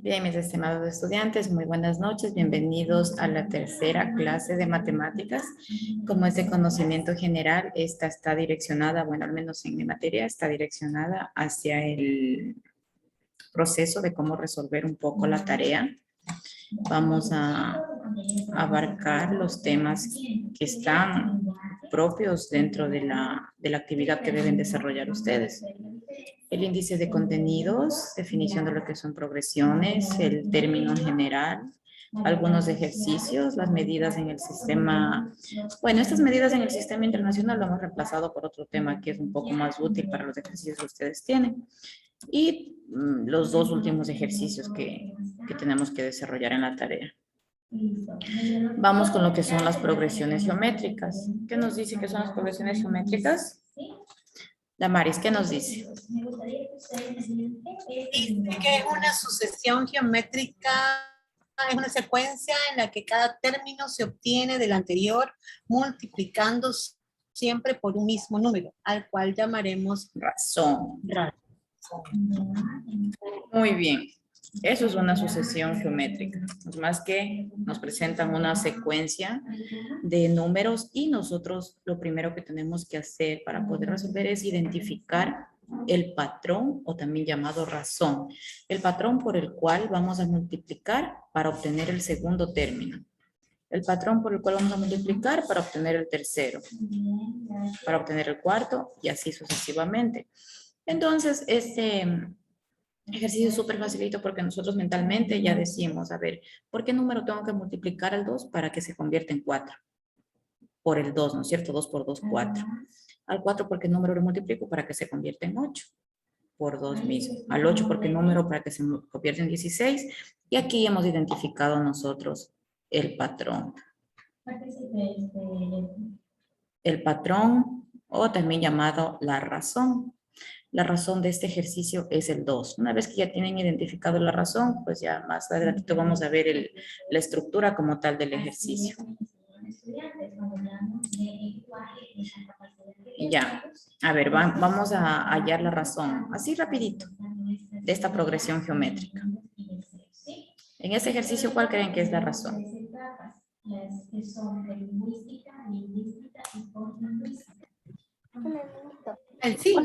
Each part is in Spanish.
Bien, mis estimados estudiantes, muy buenas noches. Bienvenidos a la tercera clase de matemáticas. Como es de conocimiento general, esta está direccionada, bueno, al menos en mi materia, está direccionada hacia el proceso de cómo resolver un poco la tarea. Vamos a abarcar los temas que están propios dentro de la actividad que deben desarrollar ustedes. El índice de contenidos, definición de lo que son progresiones, el término general, algunos ejercicios, las medidas en el sistema. Bueno, estas medidas en el sistema internacional lo hemos reemplazado por otro tema que es un poco más útil para los ejercicios que ustedes tienen. Y los dos últimos ejercicios que tenemos que desarrollar en la tarea. Vamos con lo que son las progresiones geométricas. ¿Qué nos dice que son las progresiones geométricas? Damaris, ¿qué nos dice? Dice que es una sucesión geométrica, es una secuencia en la que cada término se obtiene del anterior multiplicando siempre por un mismo número, al cual llamaremos razón. Muy bien. Eso es una sucesión geométrica. Es más que nos presentan una secuencia de números y nosotros lo primero que tenemos que hacer para poder resolver es identificar el patrón o también llamado razón. El patrón por el cual vamos a multiplicar para obtener el segundo término. El patrón por el cual vamos a multiplicar para obtener el tercero. Para obtener el cuarto y así sucesivamente. Entonces, este ejercicio es súper facilito porque nosotros mentalmente ya decimos, a ver, ¿por qué número tengo que multiplicar al 2 para que se convierta en 4? Por el 2, ¿no es cierto? 2 por 2, 4. Al 4 porque número lo multiplico para que se convierta en 8. Por 2 mismo. Al 8 porque número para que se convierta en 16. Y aquí hemos identificado nosotros el patrón. El patrón o también llamado la razón. La razón de este ejercicio es el 2. Una vez que ya tienen identificado la razón, pues ya más adelante vamos a ver la estructura como tal del ejercicio. Ya, a ver, vamos a hallar la razón, así rapidito, de esta progresión geométrica. En este ejercicio, ¿cuál creen que es la razón? el 5.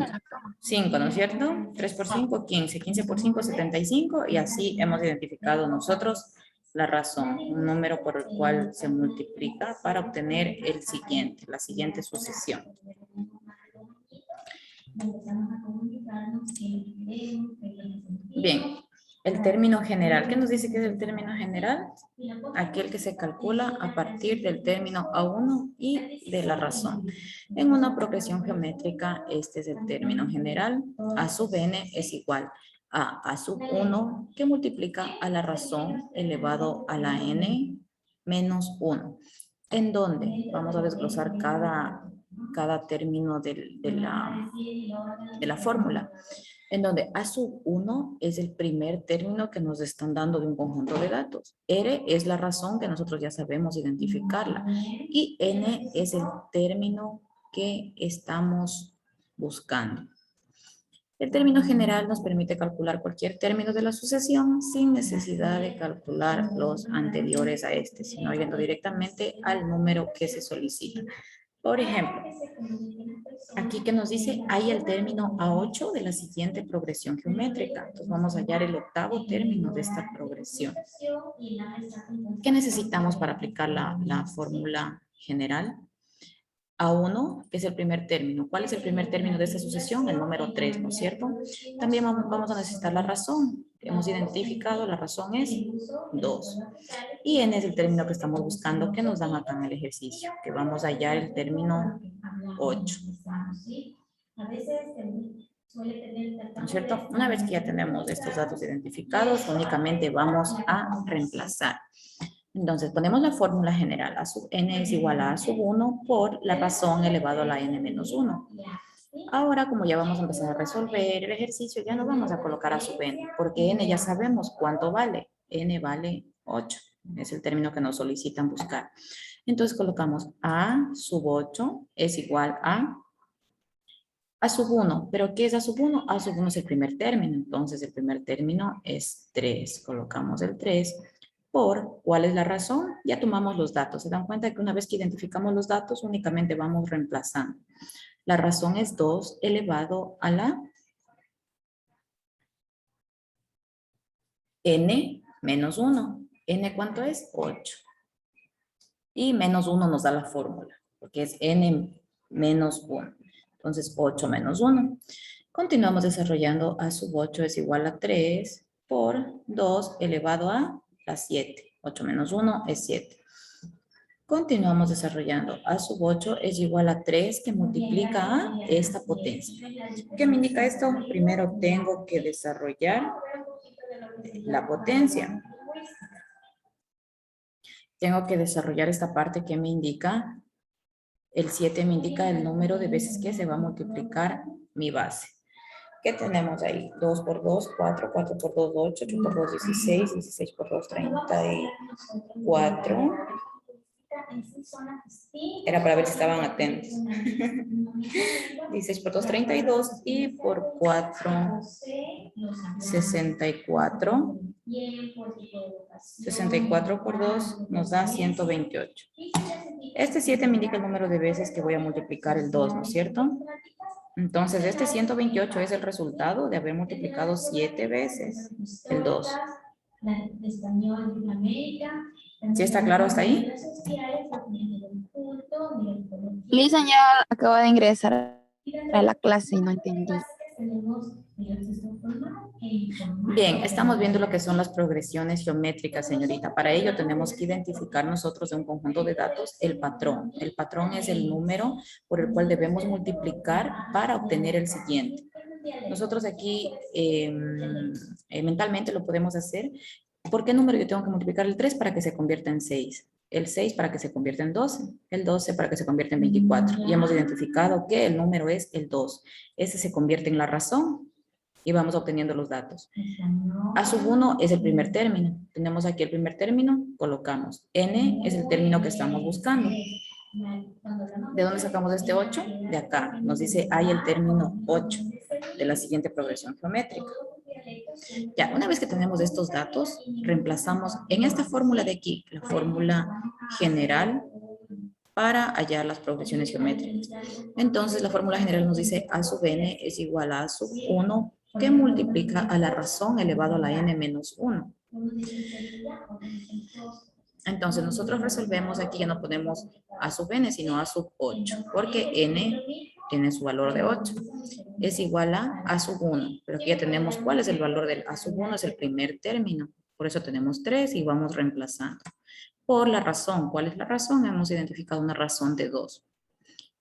5, ¿no es cierto? 3 por 5, 15. 15 por 5, 75. Y así hemos identificado nosotros la razón, un número por el cual se multiplica para obtener el siguiente, la siguiente sucesión. Bien, el término general. ¿Qué nos dice que es el término general? Aquel que se calcula a partir del término A1 y de la razón. En una progresión geométrica, este es el término general. A sub n es igual a sub 1 que multiplica a la razón elevado a la n menos 1. ¿En dónde? Vamos a desglosar cada término de la fórmula. En donde A sub 1 es el primer término que nos están dando de un conjunto de datos. R es la razón que nosotros ya sabemos identificarla. Y N es el término que estamos buscando. El término general nos permite calcular cualquier término de la sucesión sin necesidad de calcular los anteriores a este, sino yendo directamente al número que se solicita. Por ejemplo, aquí que nos dice, hay el término A8 de la siguiente progresión geométrica. Entonces vamos a hallar el octavo término de esta progresión. ¿Qué necesitamos para aplicar la fórmula general? A1, que es el primer término. ¿Cuál es el primer término de esta sucesión? El número 3, ¿no es cierto? También vamos a necesitar la razón. Hemos identificado, la razón es 2. Y n es el término que estamos buscando, que nos dan acá en el ejercicio, que vamos a hallar el término 8. ¿No es cierto? Una vez que ya tenemos estos datos identificados, únicamente vamos a reemplazar. Entonces, ponemos la fórmula general. A sub n es igual a sub 1 por la razón elevado a la n menos 1. Ahora, como ya vamos a empezar a resolver el ejercicio, ya no vamos a colocar a sub n, porque n ya sabemos cuánto vale. N vale 8. Es el término que nos solicitan buscar. Entonces, colocamos a sub 8 es igual a A sub 1, ¿pero qué es A sub 1? A sub 1 es el primer término, entonces el primer término es 3. Colocamos el 3 por, ¿cuál es la razón? Ya tomamos los datos. Se dan cuenta que una vez que identificamos los datos, únicamente vamos reemplazando. La razón es 2 elevado a la n menos 1. ¿N cuánto es? 8. Y menos 1 nos da la fórmula, porque es n menos 1. Entonces, 8 menos 1. Continuamos desarrollando a sub 8 es igual a 3 por 2 elevado a la 7. 8 menos 1 es 7. Continuamos desarrollando a sub 8 es igual a 3 que multiplica a esta potencia. ¿Qué me indica esto? Primero tengo que desarrollar la potencia. Tengo que desarrollar esta parte que me indica, el 7 me indica el número de veces que se va a multiplicar mi base. ¿Qué tenemos ahí? 2 por 2, 4, 4 por 2, 8, 8 por 2, 16, 16 por 2, 34. Era para ver si estaban atentos. 16 por 2, 32 y por 4, 64. 64 por 2 nos da 128. Este 7 me indica el número de veces que voy a multiplicar el 2, ¿no es cierto? Entonces, este 128 es el resultado de haber multiplicado 7 veces el 2. ¿Sí está claro hasta ahí? Lisa ya acaba de ingresar a la clase y no entendí. Bien, estamos viendo lo que son las progresiones geométricas, señorita. Para ello tenemos que identificar nosotros de un conjunto de datos el patrón. El patrón es el número por el cual debemos multiplicar para obtener el siguiente. Nosotros aquí mentalmente lo podemos hacer. ¿Por qué número yo tengo que multiplicar el 3 para que se convierta en 6? El 6 para que se convierta en 12, el 12 para que se convierta en 24. Y hemos identificado que el número es el 2. Ese se convierte en la razón y vamos obteniendo los datos. A sub 1 es el primer término. Tenemos aquí el primer término, colocamos. N es el término que estamos buscando. ¿De dónde sacamos este 8? De acá. Nos dice, hay el término 8 de la siguiente progresión geométrica. Ya, una vez que tenemos estos datos, reemplazamos en esta fórmula de aquí, la fórmula general para hallar las progresiones geométricas. Entonces, la fórmula general nos dice a sub n es igual a sub 1 que multiplica a la razón elevado a la n menos 1. Entonces, nosotros resolvemos aquí, ya no ponemos a sub n, sino a sub 8, porque n tiene su valor de 8. Es igual a sub 1, pero aquí ya tenemos cuál es el valor del a sub 1, es el primer término. Por eso tenemos 3 y vamos reemplazando. Por la razón, ¿cuál es la razón? Hemos identificado una razón de 2.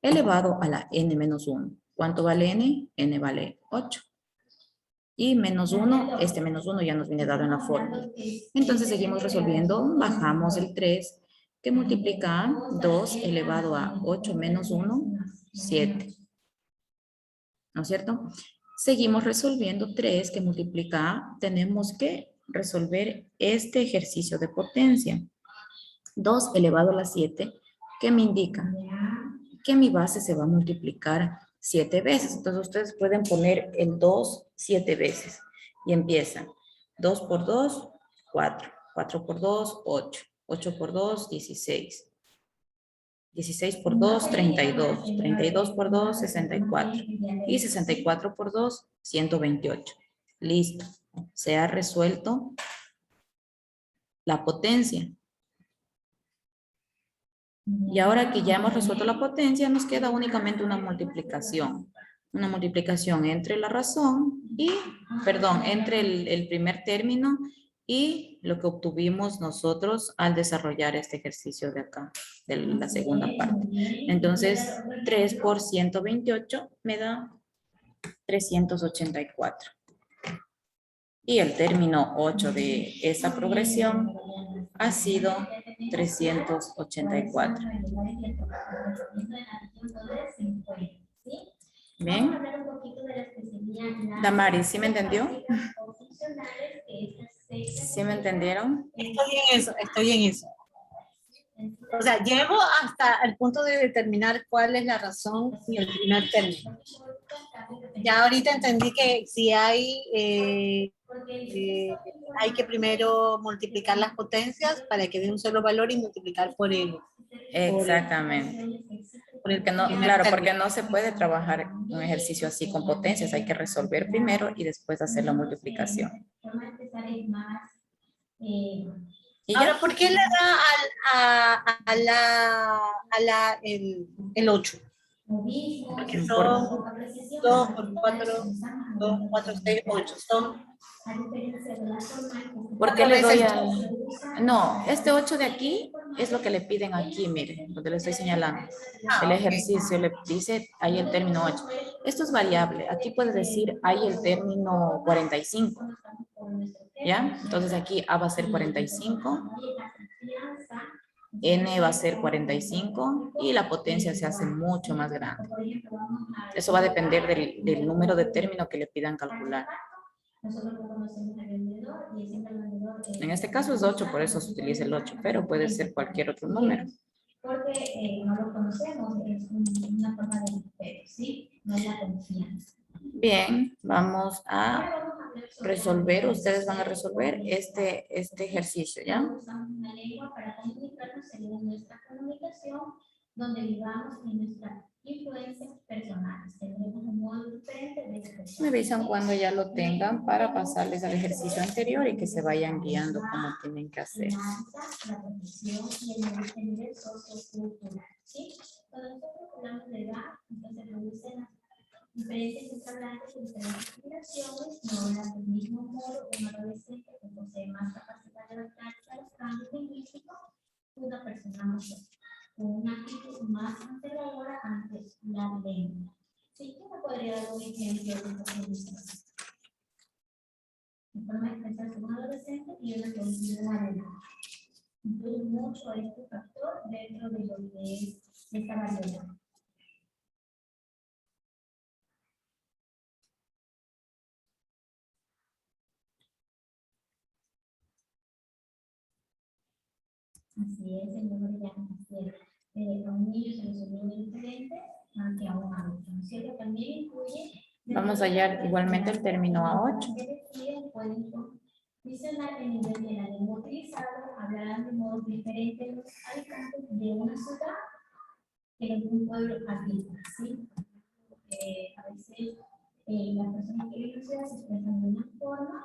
Elevado a la n menos 1. ¿Cuánto vale n? N vale 8. Y menos 1, este menos 1 ya nos viene dado en la fórmula. Entonces seguimos resolviendo, bajamos el 3, que multiplica a 2 elevado a 8 menos 1, 7. ¿No es cierto? Seguimos resolviendo 3 que multiplica a, tenemos que resolver este ejercicio de potencia. 2 elevado a la 7, que me indica que mi base se va a multiplicar 7 veces. Entonces ustedes pueden poner el 2 7 veces. Y empiezan. 2 por 2, 4. 4 por 2, 8. 8 por 2, 16. 16 por 2, 32. 32 por 2, 64. Y 64 por 2, 128. Listo. Se ha resuelto la potencia. Y ahora que ya hemos resuelto la potencia, nos queda únicamente una multiplicación. Una multiplicación entre la razón y, perdón, entre el primer término y lo que obtuvimos nosotros al desarrollar este ejercicio de acá, de la segunda parte. Entonces, 3 por 128 me da 384. Y el término 8 de esa progresión ha sido 384. Bien. Damaris, ¿sí me entendió? ¿Sí me entendieron? Estoy en eso. O sea, llego hasta el punto de determinar cuál es la razón y el primer término. Ya ahorita entendí que si hay que primero multiplicar las potencias para que dé un solo valor y multiplicar por Exactamente. Porque no, primer claro, porque término. no se puede trabajar un ejercicio así con potencias. Hay que resolver primero y después hacer la multiplicación. ¿Y Ahora, ya? ¿por qué le da el 8? Porque son 2 por 4, 2, 4, 6, 8. Son ¿Por qué 4 le doy veces. al...? No, este 8 de aquí es lo que le piden aquí, mire, donde le estoy señalando. El Ok. ejercicio le dice, ahí el término 8. Esto es variable. Aquí puede decir, hay el término 45. ¿Ya? Entonces aquí A va a ser 45. N va a ser 45 y la potencia se hace mucho más grande. Eso va a depender del número de términos que le pidan calcular. En este caso es 8, por eso se utiliza el 8, pero puede ser cualquier otro número. Porque no lo conocemos, es una forma de respeto, ¿sí? No es la confianza. Bien, vamos a resolver, ustedes van a resolver este ejercicio, ¿ya? Usamos una lengua para comunicarnos según nuestra comunicación, donde vivamos en nuestras influencias personales. Tenemos un modo diferente de expresión. Me avisan cuando ya lo tengan para pasarles al ejercicio anterior y que se vayan guiando cómo tienen que hacer. La profesión y el nivel sociocultural, ¿sí? Cuando nosotros hablamos de edad, entonces reducen las diferentes restaurantes y diferentes generaciones, no hablan del mismo modo un adolescente que posee más capacidad de adaptarse a los cambios lingüísticos que una persona mayor, con una actitud más conservadora ante la lengua. ¿Sí? ¿Quién me podría dar un ejemplo de esta condición? La forma de expresarse un adolescente y una condición de edad. Incluye mucho este factor dentro de lo que es esta variedad. Así es, el número ya a un niño se le subió diferente que a un adulto, ¿no es cierto? También incluye... Vamos a hallar igualmente el término a 8. Pueden visionar el nivel de la lengua utilizada, hablarán de modos diferentes los habitantes de una ciudad que en un pueblo habita, ¿sí? A veces las personas que viven en la ciudad se expresan de una forma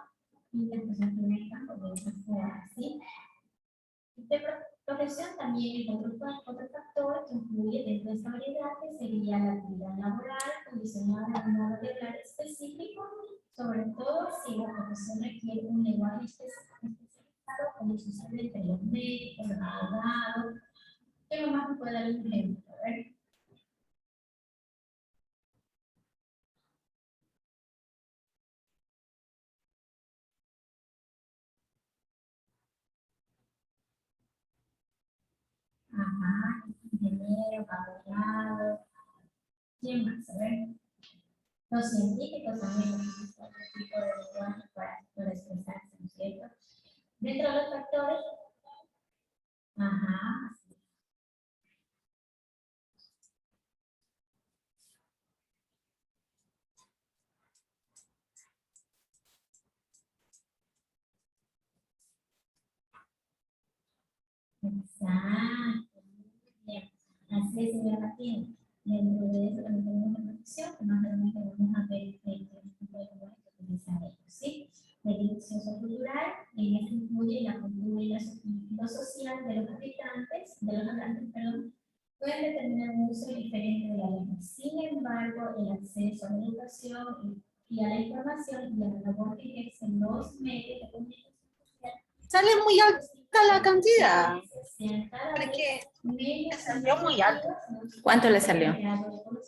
y las personas que viven en el campo de otra forma, ¿sí? De profesión también es otro factor que influye dentro de esta variedad, que sería la actividad laboral condicionada a un modo de hablar específico, sobre todo si la profesión requiere un lenguaje especializado, como sucede entre los médicos, los abogados. ¿Qué más me puede dar un ejemplo? A ver. Ajá, ingeniero, abogado. ¿Quién más? A ver. Los científicos también utilizan este tipo de lenguaje para expresarse, ¿no es cierto? Dentro de los factores, ajá, exacto, bien. Así es, señora Martínez. Dentro de eso también tenemos una profesión que más adelante vamos a ver el tipo de lenguaje que utilizan ellos, ¿sí? La dirección sociocultural, en esto incluye la cultura y lo social de los habitantes, de los hablantes, perdón, pueden determinar un uso diferente de la lengua. Sin embargo, el acceso a la educación y a la información y a la labor que ejercen los medios de comunicación social Sale muy alta la cantidad. Porque salió muy alto. ¿Cuánto le salió?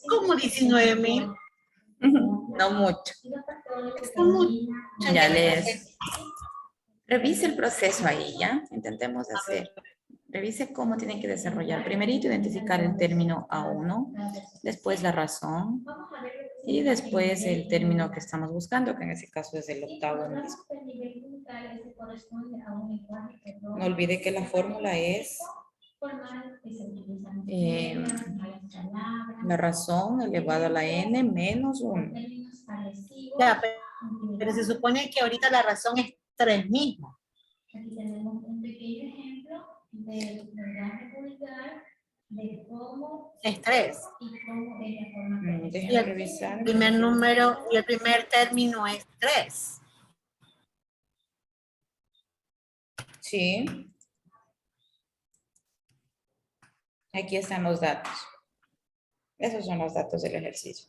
Como 19,000. No mucho. Está mucho. Ya les... Revise el proceso ahí, ¿ya? Intentemos hacer. Revise cómo tienen que desarrollar. Primerito, identificar el término A1, después la razón y después el término que estamos buscando, que en ese caso es el octavo mismo. No olvide que la fórmula es formal que se utilizan Eh, varias palabras, La razón elevado a la n menos con 1. términos agresivos. Ya, pero se supone que ahorita la razón es 3 mismo. Aquí tenemos un pequeño ejemplo del lenguaje vulgar de cómo Es 3. y cómo es la forma correcta. Y Déjame el revisar. primer número y el primer término es 3. Sí. Aquí están los datos. Esos son los datos del ejercicio.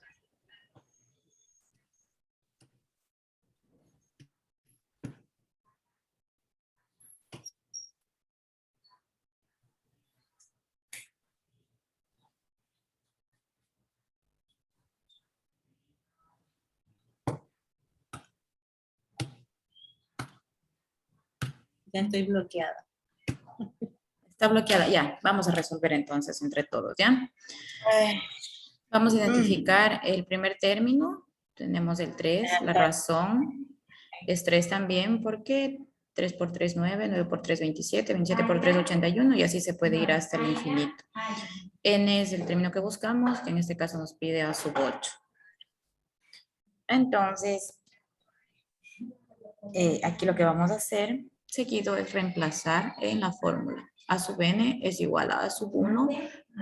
Ya estoy bloqueada. Está bloqueada. Ya, vamos a resolver entonces entre todos, ¿ya? Vamos a identificar el primer término. Tenemos el 3, la razón. Es 3 también porque 3 por 3, 9, 9 por 3, 27, 27 por 3, 81 y así se puede ir hasta el infinito. N es el término que buscamos, que en este caso nos pide a sub 8. Entonces, aquí lo que vamos a hacer seguido es reemplazar en la fórmula. A sub n es igual a sub 1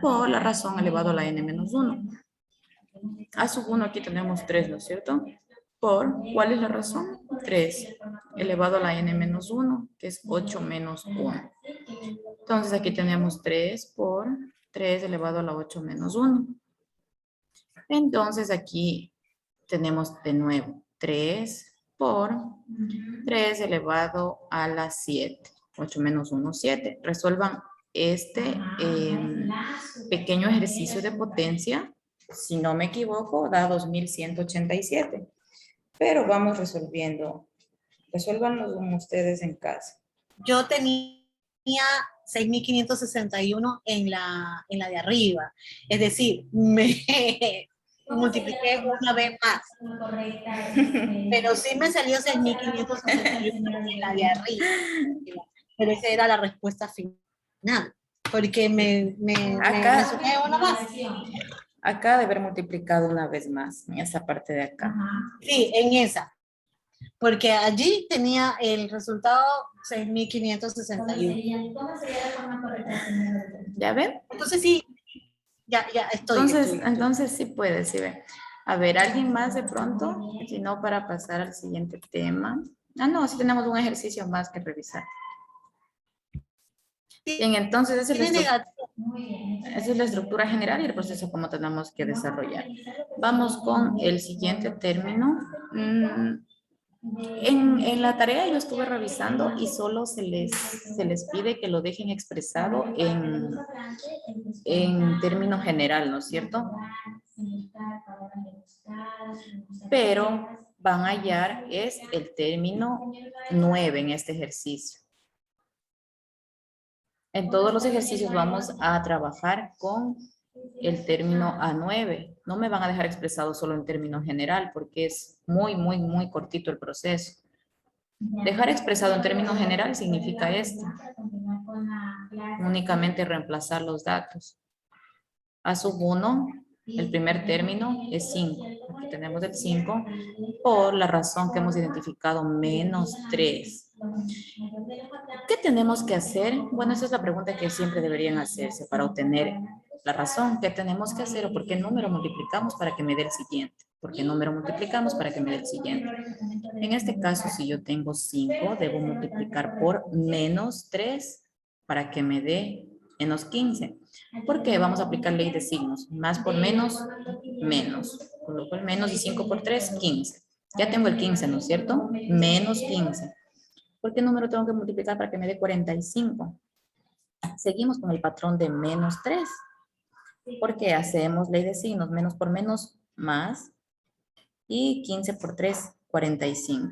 por la razón elevado a la n menos 1. A sub 1 aquí tenemos 3, ¿no es cierto? Por, ¿cuál es la razón? 3 elevado a la n menos 1, que es 8 menos 1. Entonces aquí tenemos 3 por 3 elevado a la 8 menos 1. Entonces aquí tenemos de nuevo 3 por 3 elevado a la 7. 8 menos 1, 7. Resuelvan este pequeño ejercicio de potencia. Si no me equivoco, da 2187. Pero vamos resolviendo. Resuélvanlo ustedes en casa. Yo tenía 6.561 en la de arriba. Es decir, me multipliqué una vez más. Pero sí me salió 6.561 en la de arriba. Pero esa era la respuesta final. Porque me sumé una más. Acá de haber multiplicado una vez más, en esa parte de acá. Sí, en esa. Porque allí tenía el resultado 6.561. ¿Cómo sería la forma correcta, señora? ¿Ya ven? Entonces sí, ya estoy. Entonces sí puede, sí ve. A ver, ¿alguien más de pronto? Si no, para pasar al siguiente tema. Ah, no, sí tenemos un ejercicio más que revisar. Bien, entonces esa es la estructura general y el proceso como tenemos que desarrollar. Vamos con el siguiente término. En la tarea yo estuve revisando y solo se les pide que lo dejen expresado en término general, ¿no es cierto? Pero van a hallar es el término 9 en este ejercicio. En todos los ejercicios vamos a trabajar con el término A9. No me van a dejar expresado solo en término general porque es muy, muy, muy cortito el proceso. Dejar expresado en término general significa esto. Únicamente reemplazar los datos. A sub 1, el primer término es 5. Aquí tenemos el 5 por la razón que hemos identificado, menos 3. ¿Qué tenemos que hacer? Bueno, esa es la pregunta que siempre deberían hacerse para obtener la razón. ¿Qué tenemos que hacer o por qué número multiplicamos para que me dé el siguiente? ¿Por qué número multiplicamos para que me dé el siguiente? En este caso, si yo tengo 5, debo multiplicar por menos 3 para que me dé menos 15. ¿Por qué? Vamos a aplicar ley de signos. Más por menos, menos. Coloco el menos y 5 por 3, 15. Ya tengo el 15, ¿no es cierto? Menos 15. ¿Por qué número tengo que multiplicar para que me dé 45? Seguimos con el patrón de menos 3. Porque hacemos ley de signos. Menos por menos, más. Y 15 por 3, 45.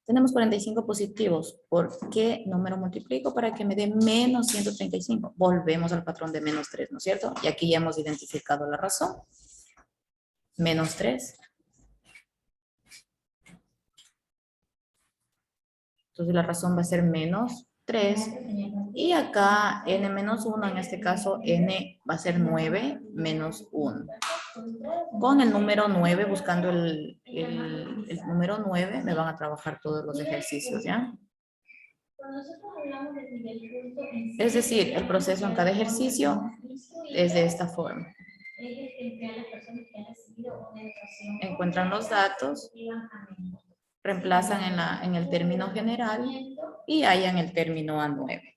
Tenemos 45 positivos. ¿Por qué número multiplico para que me dé menos 135? Volvemos al patrón de menos 3, ¿no es cierto? Y aquí ya hemos identificado la razón. Menos 3. Entonces la razón va a ser menos 3 Y acá n-1, en este caso n va a ser 9 menos 1. Con el número 9, buscando el número 9, me van a trabajar todos los ejercicios, ¿ya? Es decir, el proceso en cada ejercicio es de esta forma. Encuentran los datos, reemplazan en el término general y hallan el término A9.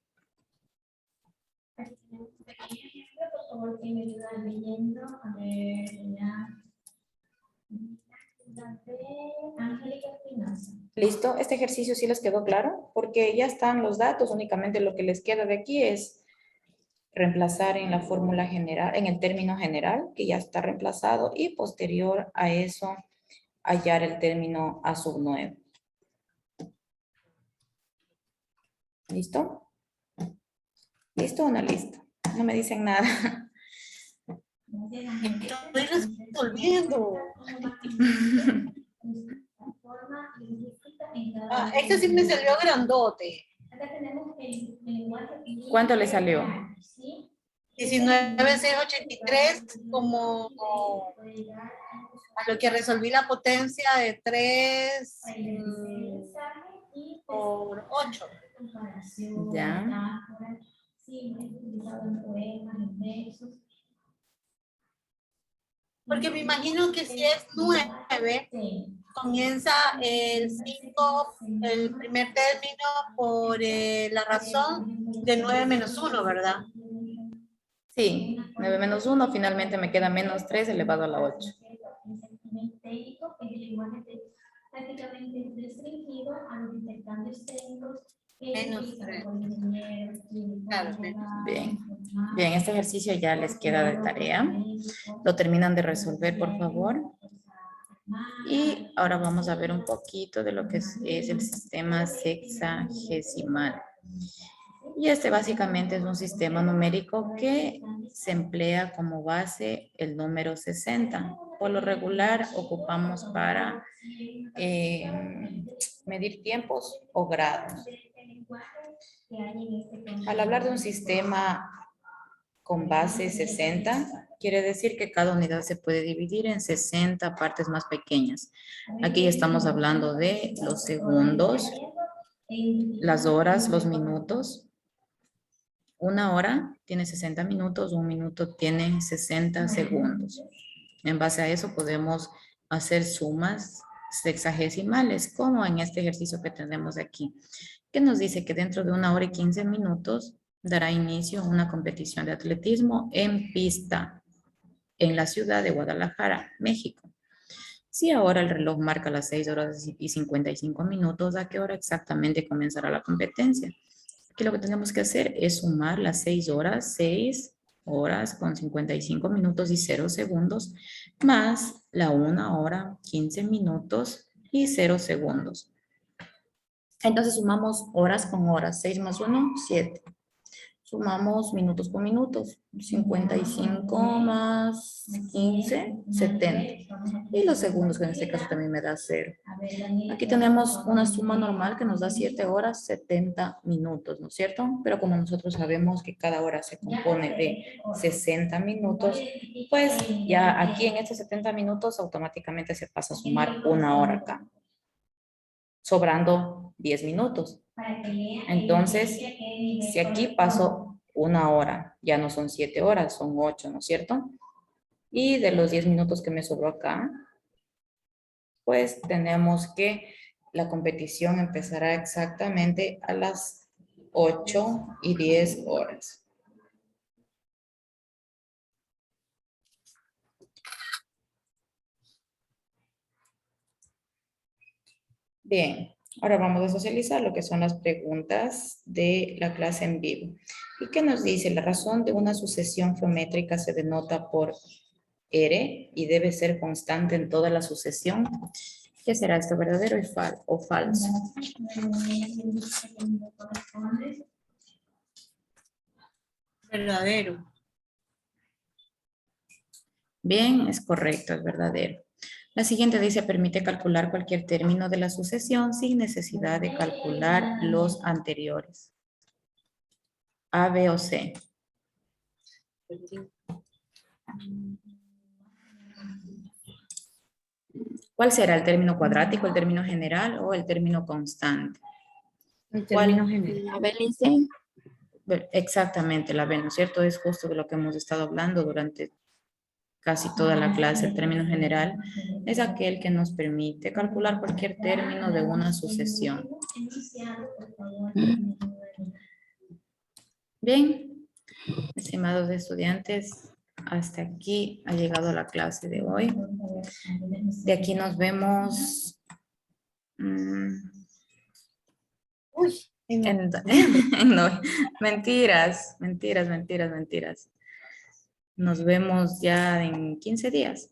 Por favor, que me ayudan leyendo. A ver, la de Angélica Espinosa. ¿Listo? Este ejercicio sí les quedó claro, porque ya están los datos, únicamente lo que les queda de aquí es reemplazar en la fórmula general, en el término general, que ya está reemplazado, y posterior a eso, hallar el término A9. ¿Listo? ¿Listo o no listo? No me dicen nada. Estoy resolviendo. Este sí me salió grandote. ¿Cuánto le salió? 19,683 como a lo que resolví la potencia de 3 por 8. Ya. Porque me imagino que si es 9, comienza el 5, el primer término por la razón de 9 menos 1, ¿verdad? Sí, 9 menos 1, finalmente me queda menos 3 elevado a la 8. Menos 3. Claro, menos. Bien. Bien, este ejercicio ya les queda de tarea. Lo terminan de resolver, por favor. Y ahora vamos a ver un poquito de lo que es el sistema sexagesimal. Y este básicamente es un sistema numérico que se emplea como base el número 60. Por lo regular ocupamos para medir tiempos o grados. Al hablar de un sistema con base 60, quiere decir que cada unidad se puede dividir en 60 partes más pequeñas. Aquí ya estamos hablando de los segundos, las horas, los minutos. Una hora tiene 60 minutos, un minuto tiene 60 segundos. En base a eso podemos hacer sumas sexagesimales, como en este ejercicio que tenemos aquí, que nos dice que dentro de 1 hora y 15 minutos dará inicio a una competición de atletismo en pista en la ciudad de Guadalajara, México. Si ahora el reloj marca las 6 horas y 55 minutos, ¿a qué hora exactamente comenzará la competencia? Aquí lo que tenemos que hacer es sumar las 6 horas con 55 minutos y 0 segundos, más la 1 hora, 15 minutos y 0 segundos. Entonces sumamos horas con horas, 6 más 1, 7. Sumamos minutos con minutos, 55 más 15, 70. Y los segundos, que en este caso también me da 0. Aquí tenemos una suma normal que nos da 7 horas, 70 minutos, ¿no es cierto? Pero como nosotros sabemos que cada hora se compone de 60 minutos, pues ya aquí en estos 70 minutos automáticamente se pasa a sumar 1 hora acá, sobrando 10 minutos. Entonces, si aquí paso 1 hora, ya no son 7 horas, son 8, ¿no es cierto? Y de los 10 minutos que me sobró acá, pues tenemos que la competición empezará exactamente a las 8 y 10 horas. Bien, ahora vamos a socializar lo que son las preguntas de la clase en vivo. ¿Y qué nos dice? La razón de una sucesión geométrica se denota por R y debe ser constante en toda la sucesión. ¿Qué será esto, verdadero o falso? Verdadero. Bien, es correcto, es verdadero. La siguiente dice, permite calcular cualquier término de la sucesión sin necesidad de calcular los anteriores. A, B o C. ¿Cuál será el término cuadrático, el término general o el término constante? El ¿Cuál? término general. La Belice. Exactamente, la B, ¿no es cierto? Es justo de lo que hemos estado hablando durante casi toda la clase. El término general es aquel que nos permite calcular cualquier término de una sucesión. Bien, estimados estudiantes, hasta aquí ha llegado la clase de hoy. De aquí nos vemos Uy, no, mentiras. Nos vemos ya en 15 días.